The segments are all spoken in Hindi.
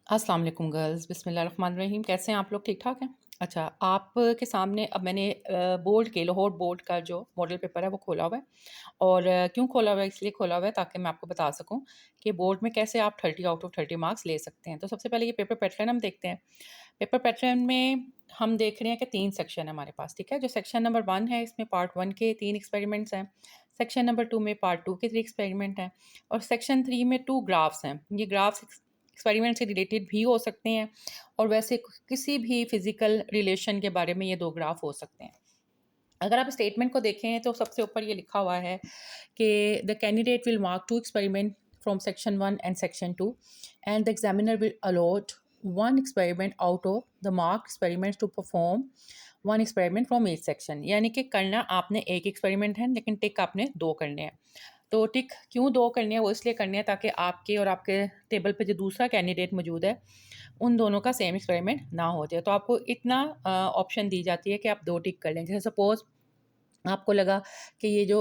अस्सलाम वालेकुम गर्ल्स, बिस्मिल्लाहिर्रहमानिर्रहीम। कैसे हैं आप लोग? ठीक-ठाक हैं? अच्छा, आपके सामने अब मैंने बोर्ड के लाहौर बोर्ड का जो मॉडल पेपर है वो खोला हुआ है और क्यों खोला हुआ है? इसलिए खोला हुआ है ताकि मैं आपको बता सकूँ कि बोर्ड में कैसे आप 30 आउट ऑफ 30 मार्क्स ले सकते हैं। तो सबसे पहले ये पेपर पैटर्न हम देखते हैं। पेपर पैटर्न में हम देख रहे हैं कि 3 सेक्शन है हमारे पास, ठीक है? जो सेक्शन नंबर 1 है इसमें पार्ट 1 के 3 एक्सपेरिमेंट्स हैं। सेक्शन नंबर 2 में पार्ट 2 के 3 एक्सपेरिमेंट हैं और सेक्शन 3 में 2 ग्राफ्स हैं। ये ग्राफ्स एक्सपेरिमेंट से रिलेटेड भी हो सकते हैं और वैसे किसी भी फिजिकल रिलेशन के बारे में ये 2 ग्राफ हो सकते हैं। अगर आप स्टेटमेंट को देखें तो सबसे ऊपर ये लिखा हुआ है कि the candidate will mark 2 experiment from section 1 and section 2 and the examiner will allot 1 experiment out of the mark experiments to perform 1 experiment from each section. यानी कि करना आपने एक एक्सपेरिमेंट है लेकिन टिक आपने 2 करने हैं। तो टिक क्यों 2 करनी है? वो इसलिए करनी है ताकि आपके और आपके टेबल पे जो दूसरा कैंडिडेट मौजूद है, उन दोनों का सेम एक्सपेरिमेंट ना हो जाए। तो आपको इतना ऑप्शन दी जाती है कि आप 2 टिक कर लें। जैसे सपोज़ आपको लगा कि ये जो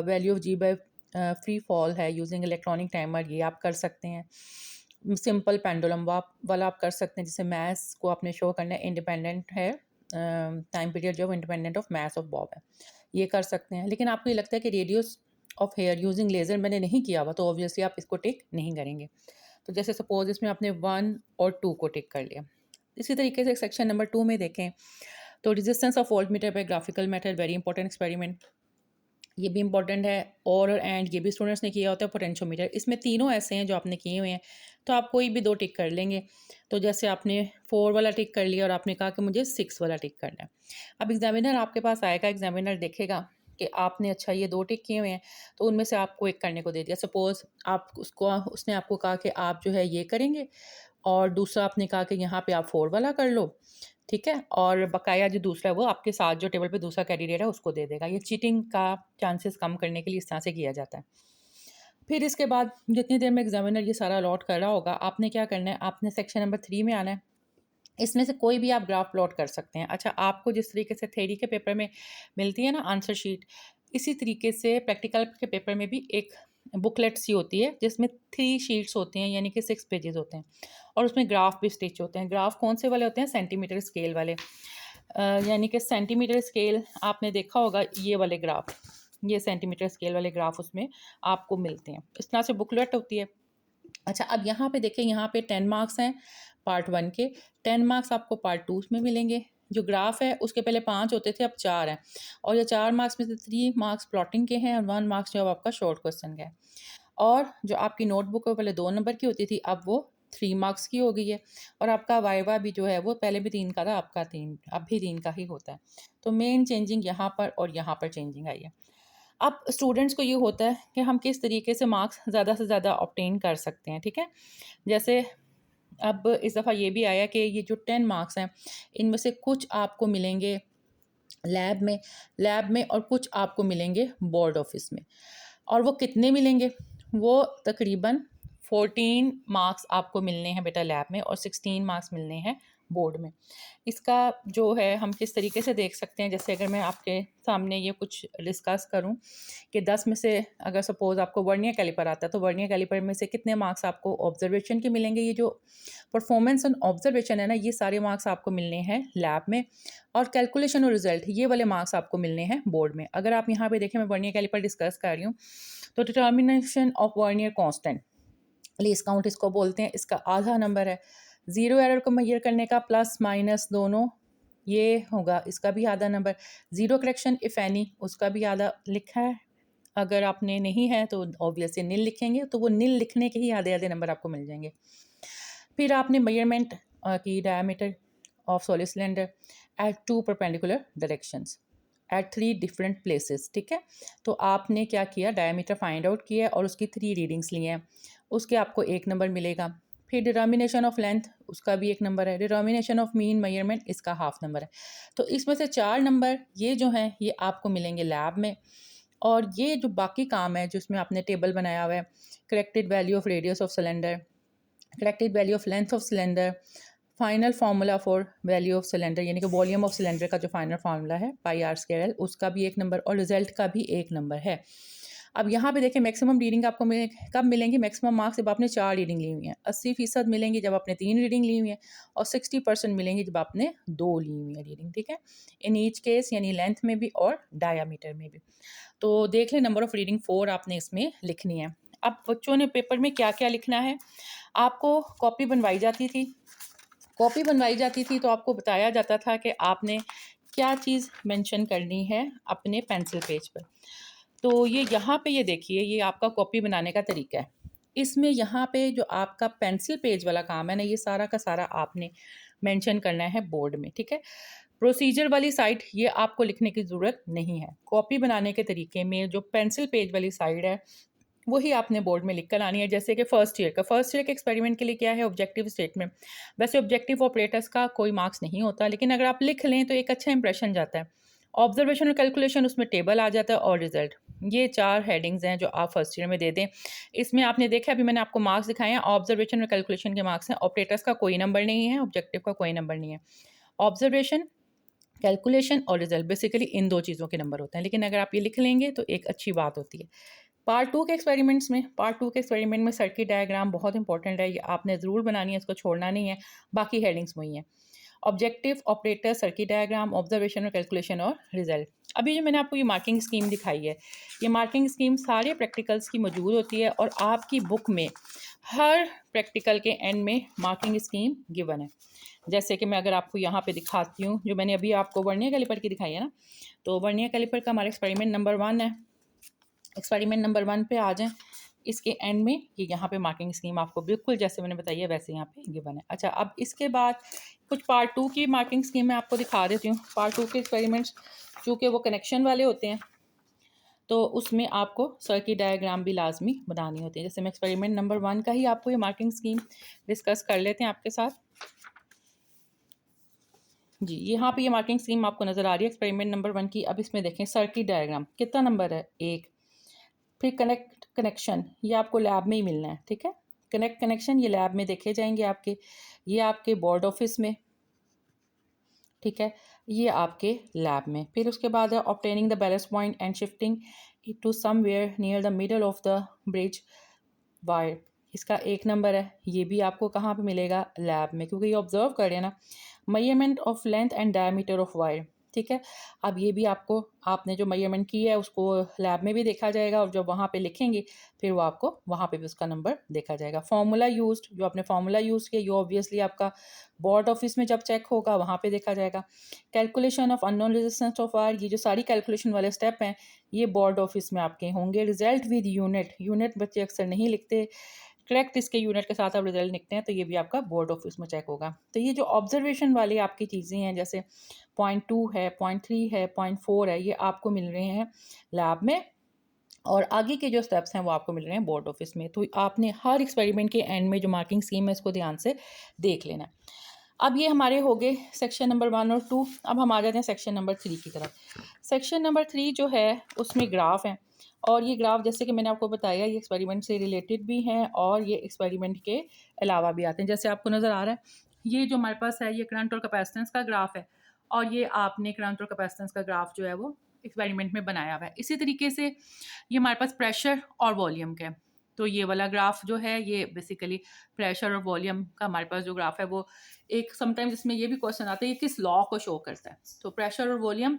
value of g by free fall है यूजिंग इलेक्ट्रॉनिक टाइमर, ये आप कर सकते हैं। सिंपल पेंडुलम वाला आप कर सकते हैं, जिसे मैथ्स को आपने शो करना है इंडिपेंडेंट है, टाइम पीरियड जो independent of maths of Bob है, ये कर सकते हैं। लेकिन आपको ये लगता है कि radius of hair using laser मैंने नहीं किया हुआ, तो ऑब्वियसली आप इसको टिक नहीं करेंगे। तो जैसे सपोज़ इसमें आपने 1 और 2 को टिक कर लिया। इसी तरीके से सेक्शन नंबर 2 में देखें तो resistance of voltmeter by graphical method very important experiment, ये भी इंपॉर्टेंट है। और एंड ये भी स्टूडेंट्स ने किया होता है। पोटेंशियोमीटर, इसमें तीनों ऐसे हैं जो आपने किए हुए हैं, तो आप कोई भी 2 टिक कर लेंगे। तो जैसे आपने 4 वाला टिक कर लिया और आपने कहा कि मुझे 6 वाला टिक करना है। अब एग्जामिनर आपके पास आएगा, एग्जामिनर देखेगा कि आपने अच्छा ये 2 टिक किए हुए हैं, तो उनमें से आपको एक करने को दे दिया। सपोज़ आप उसको उसने आपको कहा कि आप जो है ये करेंगे और दूसरा आपने कहा कि यहाँ पे आप 4 वाला कर लो, ठीक है? और बकाया जो दूसरा है वो आपके साथ जो टेबल पे दूसरा कैंडिडेट है उसको दे देगा। ये चीटिंग का चांसेस कम करने के लिए इस तरह से किया जाता है। फिर इसके बाद जितनी देर में एग्जामिनर ये सारा अलॉट कर रहा होगा, आपने क्या करना है, आपने सेक्शन नंबर 3 में आना है। इसमें से कोई भी आप ग्राफ प्लॉट कर सकते हैं। अच्छा, आपको जिस तरीके से थ्योरी के पेपर में मिलती है ना आंसर शीट, इसी तरीके से प्रैक्टिकल के पेपर में भी एक बुकलेट सी होती है जिसमें 3 शीट्स होती हैं, यानी कि 6 पेजेस होते हैं और उसमें ग्राफ भी स्टिच होते हैं। ग्राफ कौन से वाले होते हैं? सेंटीमीटर स्केल वाले। यानी कि सेंटीमीटर स्केल आपने देखा होगा, ये वाले ग्राफ, ये सेंटीमीटर स्केल वाले ग्राफ उसमें आपको मिलते हैं। इस तरह से बुकलेट होती है। अच्छा, अब यहाँ पे देखें, यहाँ पे 10 मार्क्स हैं पार्ट 1 के, 10 मार्क्स आपको पार्ट 2 में मिलेंगे। जो ग्राफ है उसके पहले 5 होते थे, अब 4 हैं और ये 4 मार्क्स में से 3 मार्क्स प्लॉटिंग के हैं और 1 मार्क्स जो है आपका शॉर्ट क्वेश्चन का है। और जो आपकी नोटबुक है पहले 2 नंबर की होती थी, अब वो 3 मार्क्स की हो गई है और आपका वाइवा भी जो है वो पहले भी 3 का था, आपका 3 अब भी 3 का ही होता है। तो मेन चेंजिंग यहाँ पर और यहाँ पर चेंजिंग आई है। अब स्टूडेंट्स को ये होता है कि हम किस तरीके से मार्क्स ज़्यादा से ज़्यादा ऑब्टेन कर सकते हैं, ठीक है? जैसे अब इस दफ़ा ये भी आया कि ये जो 10 मार्क्स हैं, इनमें से कुछ आपको मिलेंगे लैब में और कुछ आपको मिलेंगे बोर्ड ऑफिस में। और वो कितने मिलेंगे? वो तकरीबन 14 मार्क्स आपको मिलने हैं बेटा लैब में और 16 मार्क्स मिलने हैं बोर्ड में। इसका जो है हम किस तरीके से देख सकते हैं, जैसे अगर मैं आपके सामने ये कुछ डिस्कस करूं कि 10 में से अगर सपोज़ आपको वर्नियर कैलिपर आता है, तो वर्नियर कैलिपर में से कितने मार्क्स आपको ऑब्जर्वेशन के मिलेंगे? ये जो परफॉर्मेंस ऑन ऑब्जर्वेशन है ना, ये सारे मार्क्स आपको मिलने हैं लैब में और कैलकुलेशन और रिजल्ट ये वाले मार्क्स आपको मिलने हैं बोर्ड में। अगर आप यहाँ पे देखें, मैं वर्नियर कैलिपर डिस्कस कर रही हूँ, तो determination of vernier constant, least count इसको बोलते हैं, इसका आधा नंबर है। ज़ीरो एरर को मेजर करने का प्लस माइनस दोनों ये होगा, इसका भी आधा number. Zero correction if any, उसका भी आधा लिखा है। अगर आपने नहीं है तो ऑब्वियसली नील लिखेंगे, तो वो नील लिखने के ही आधे आधे नंबर आपको मिल जाएंगे। फिर आपने मेजरमेंट की diameter of solid cylinder at 2 perpendicular directions at 3 different places, ठीक है? तो आपने क्या किया, डायमीटर फाइंड आउट किया और उसकी 3 रीडिंग्स ली हैं, उसके आपको 1 नंबर मिलेगा। फिर डिटर्मिनेशन ऑफ लेंथ, उसका भी 1 नंबर है। डिटर्मिनेशन ऑफ मीन मेजरमेंट, इसका हाफ नंबर है। तो इसमें से 4 नंबर ये जो हैं ये आपको मिलेंगे लैब में। और ये जो बाकी काम है, जिसमें आपने टेबल बनाया हुआ है, corrected value of radius of cylinder, corrected value of length of cylinder, final formula for value of cylinder, यानी कि वॉल्यूम ऑफ सिलेंडर का जो फाइनल फार्मूला है पाई आर स्क्वायर एल, उसका भी 1 नंबर और रिजल्ट का भी 1 नंबर है। अब यहाँ पे देखिए मैक्सिमम रीडिंग आपको कब मिलेंगी, मैक्सिमम मार्क्स जब आपने 4 रीडिंग ली हुई हैं, 80% मिलेंगी जब आपने 3 रीडिंग ली हुई हैं, और 60% मिलेंगी जब आपने 2 ली हुई है रीडिंग, ठीक है। इन ईच केस यानी लेंथ में भी और डायामीटर में भी। तो देख लें नंबर ऑफ़ रीडिंग 4 आपने इसमें लिखनी है। अब बच्चों ने पेपर में क्या-क्या लिखना है, आपको कॉपी बनवाई जाती थी। कॉपी बनवाई जाती थी तो आपको बताया जाता था कि आपने क्या चीज़ मेंशन करनी है अपने पेंसिल पेज पर। तो ये यहाँ पे ये देखिए, ये आपका कॉपी बनाने का तरीका है। इसमें यहाँ पे जो आपका पेंसिल पेज वाला काम है ना, ये सारा का सारा आपने मेंशन करना है बोर्ड में, ठीक है। प्रोसीजर वाली साइड ये आपको लिखने की ज़रूरत नहीं है। कॉपी बनाने के तरीके में जो पेंसिल पेज वाली साइड है, वही आपने बोर्ड में लिख कर आनी है। जैसे कि फर्स्ट ईयर के एक्सपेरिमेंट के लिए क्या है, ऑब्जेक्टिव स्टेटमेंट। वैसे ऑब्जेक्टिव ऑपरेटर्स का कोई मार्क्स नहीं होता, लेकिन अगर आप लिख लें तो एक अच्छा इंप्रेशन जाता है। ऑब्जर्वेशन और कैलकुलेशन, उसमें टेबल आ जाता है, और रिजल्ट। ये 4 हेडिंग्स हैं जो आप फर्स्ट ईयर में दे दें। इसमें आपने देखा, अभी मैंने आपको मार्क्स दिखाए हैं, ऑब्जर्वेशन और कैलकुलेशन के मार्क्स हैं। ऑपरेटर्स का कोई नंबर नहीं है, ऑब्जेक्टिव का कोई नंबर नहीं है। ऑब्जर्वेशन, कैलकुलेशन और रिजल्ट, बेसिकली इन 2 चीज़ों के नंबर होते हैं। लेकिन अगर आप ये लिख लेंगे तो एक अच्छी बात होती है। पार्ट 2 के एक्सपेरिमेंट में सर्किट डायग्राम बहुत इंपॉर्टेंट है, ये आपने ज़रूर बनानी है, इसको छोड़ना नहीं है। बाकी हेडिंग्स वही हैं। Objective, operator, circuit diagram, observation और कैलकुलेशन और रिजल्ट। अभी जो मैंने आपको ये मार्किंग स्कीम दिखाई है, ये मार्किंग स्कीम सारे प्रैक्टिकल्स की मौजूद होती है, और आपकी बुक में हर प्रैक्टिकल के एंड में मार्किंग स्कीम गिवन है। जैसे कि मैं अगर आपको यहाँ पे दिखाती हूँ, जो मैंने अभी आपको वर्नियर कैलिपर की दिखाई है ना, तो वर्नियर कैलिपर का हमारा एक्सपेरिमेंट नंबर 1 है। एक्सपेरिमेंट नंबर 1 पे आ जाएँ। इसके एंड में ये यहाँ पे मार्किंग स्कीम आपको बिल्कुल जैसे मैंने बताई है वैसे यहाँ पे गिवन है। अच्छा, अब इसके बाद कुछ पार्ट 2 की मार्किंग स्कीम मैं आपको दिखा देती हूँ। पार्ट 2 के एक्सपेरिमेंट्स चूँकि वो कनेक्शन वाले होते हैं, तो उसमें आपको सर्किट डायग्राम भी लाज़मी बनानी होती है। जैसे मैं एक्सपेरिमेंट नंबर 1 का ही आपको ये मार्किंग स्कीम डिस्कस कर लेते हैं आपके साथ। जी, यहाँ पे ये मार्किंग स्कीम आपको नज़र आ रही है एक्सपेरिमेंट नंबर 1 की। अब इसमें देखें सर्किट डायग्राम कितना नंबर है, 1। फिर कनेक्शन, ये आपको लैब में ही मिलना है, ठीक है। कनेक्शन ये लैब में देखे जाएंगे आपके, ये आपके बोर्ड ऑफिस में, ठीक है, ये आपके लैब में। फिर उसके बाद है obtaining the balance point and shifting it to somewhere near the middle of the bridge wire. इसका 1 नंबर है, ये भी आपको कहाँ पे मिलेगा, लैब में, क्योंकि ये ऑब्जर्व कर रहे हैं ना। Measurement of length and diameter of wire, ठीक है। अब ये भी आपको, आपने जो मेजरमेंट की है उसको लैब में भी देखा जाएगा, और जब वहाँ पे लिखेंगे फिर वो आपको वहाँ पे भी उसका नंबर देखा जाएगा। फार्मूला यूज्ड, जो आपने फार्मूला यूज़ किया, ये ऑब्वियसली आपका बोर्ड ऑफिस में जब चेक होगा वहाँ पे देखा जाएगा। Calculation of unknown resistance of wire, ये जो सारी कैलकुलेशन वाले स्टेप हैं ये बोर्ड ऑफिस में आपके होंगे। रिजल्ट विद यूनिट बच्चे अक्सर नहीं लिखते, करेक्ट इसके यूनिट के साथ आप रिजल्ट लिखते हैं, तो ये भी आपका बोर्ड ऑफिस में चेक होगा। तो ये जो ऑब्जर्वेशन वाली आपकी चीज़ें हैं, जैसे पॉइंट 2 है, पॉइंट 3 है, पॉइंट 4 है, ये आपको मिल रहे हैं लैब में, और आगे के जो स्टेप्स हैं वो आपको मिल रहे हैं बोर्ड ऑफिस में। तो आपने हर एक्सपेरिमेंट के एंड में जो मार्किंग स्कीम है इसको ध्यान से देख लेना। अब ये हमारे हो गए सेक्शन नंबर 1 और 2। अब हम आ जाते हैं सेक्शन नंबर 3 की तरफ। सेक्शन नंबर 3 जो है उसमें ग्राफ हैं, और ये ग्राफ जैसे कि मैंने आपको बताया ये एक्सपेरिमेंट से रिलेटेड भी हैं और ये एक्सपेरिमेंट के अलावा भी आते हैं। जैसे आपको नज़र आ रहा है ये जो हमारे पास है ये करंट और कैपेसिटेंस का ग्राफ है, और ये आपने करंट और कैपेसिटेंस का ग्राफ जो है वो एक्सपेरिमेंट में बनाया हुआ है। इसी तरीके से ये हमारे पास प्रेशर और वॉल्यूम का है, तो ये वाला ग्राफ जो है ये बेसिकली प्रेशर और वॉल्यूम का हमारे पास जो ग्राफ है वो एक, समटाइम्स इसमें ये भी क्वेश्चन आता है ये किस लॉ को शो करता है। तो प्रेशर और वॉल्यूम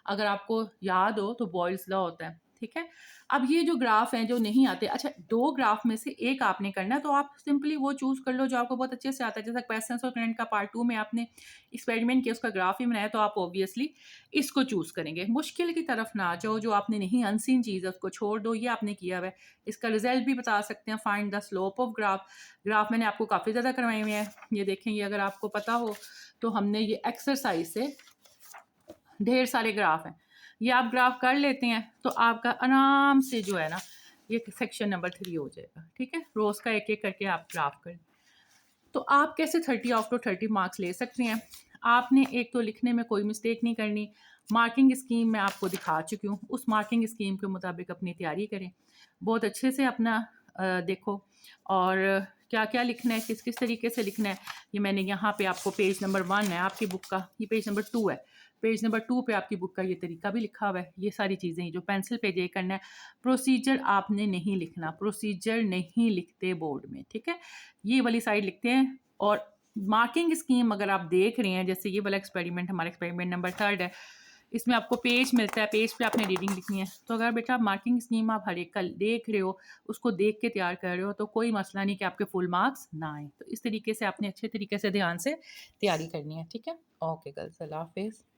अगर आपको याद हो तो बॉयल्स लॉ होता है, ठीक है। अब ये जो ग्राफ हैं जो नहीं आते, अच्छा 2 ग्राफ में से एक आपने करना है, तो आप सिंपली वो चूज़ कर लो जो आपको बहुत अच्छे से आता है। जैसा कैपेसिटेंस और करंट का पार्ट 2 में आपने एक्सपेरिमेंट किया, उसका ग्राफ ही बनाया, तो आप ऑब्वियसली इसको चूज़ करेंगे। मुश्किल की तरफ ना जाओ, जो आपने नहीं, अनसीन चीज़ है उसको छोड़ दो, ये आपने किया हुआ है। इसका रिजल्ट भी बता सकते हैं, find the slope of graph मैंने आपको काफ़ी ज़्यादा करवाए हुए हैं। ये देखें, ये अगर आपको पता हो तो हमने ये एक्सरसाइज से ढेर सारे ग्राफ हैं, ये आप ग्राफ कर लेते हैं तो आपका आराम से जो है ना ये सेक्शन नंबर 3 हो जाएगा, ठीक है। रोज़ का एक एक करके आप ग्राफ करें, तो आप कैसे 30 आउट ऑफ 30 मार्क्स ले सकते हैं। आपने एक तो लिखने में कोई मिस्टेक नहीं करनी। मार्किंग स्कीम मैं आपको दिखा चुकी हूँ, उस मार्किंग स्कीम के मुताबिक अपनी तैयारी करें, बहुत अच्छे से अपना देखो, और क्या क्या लिखना है, किस किस तरीके से लिखना है, ये मैंने यहाँ पे आपको पेज नंबर 1 है आपकी बुक का, ये पेज नंबर 2 है, पेज नंबर 2 पे आपकी बुक का ये तरीका भी लिखा हुआ है। ये सारी चीज़ें जो पेंसिल पे ये करना है, प्रोसीजर आपने नहीं लिखना, प्रोसीजर नहीं लिखते बोर्ड में, ठीक है? ये वाली साइड लिखते हैं और मार्किंग स्कीम अगर आप देख रहे हैं, जैसे ये वाला एक्सपेरिमेंट हमारा एक्सपेरिमेंट नंबर 3 है, इसमें आपको पेज मिलता है, पेज पे आपने रीडिंग लिखनी है। तो अगर बेटा मार्किंग स्कीम आप हर एक का देख रहे हो, उसको देख के तैयार कर रहे हो, तो कोई मसला नहीं कि आपके फुल मार्क्स ना आएँ। तो इस तरीके से आपने अच्छे तरीके से ध्यान से तैयारी करनी है, ठीक है? ओके गर्ल्स, अल्लाह हाफ़िज़।